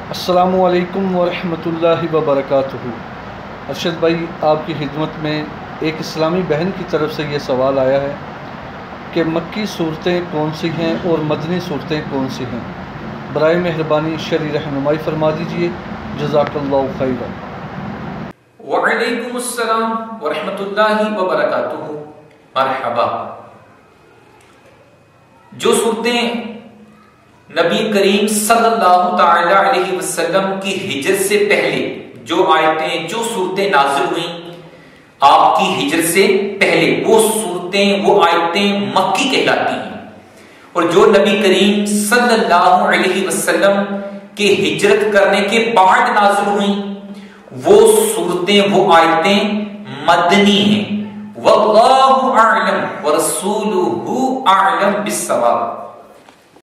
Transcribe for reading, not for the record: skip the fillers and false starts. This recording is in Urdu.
السلام علیکم ورحمۃ اللہ وبرکاتہ۔ ارشد بھائی، آپ کی خدمت میں ایک اسلامی بہن کی طرف سے یہ سوال آیا ہے کہ مکی صورتیں کون سی ہیں اور مدنی صورتیں کون سی ہیں؟ برائے مہربانی شرعی رہنمائی فرما دیجیے، جزاک اللہ خیرا۔ وعلیکم السلام ورحمۃ اللہ وبرکاتہ۔ مرحبا۔ جو صورتیں نبی کریم صلی اللہ تعالی علیہ وسلم کی ہجرت سے پہلے جو آیتیں، جو صورتیں نازل ہوئیں آپ کی ہجرت سے پہلے، وہ صورتیں، وہ آیتیں مکی کہلاتی ہیں، اور جو نبی کریم صلی اللہ علیہ وسلم کے ہجرت کرنے کے بعد نازل ہوئیں وہ صورتیں، وہ آیتیں مدنی ہیں۔ واللہ اعلم ورسولہ اعلم بالصواب۔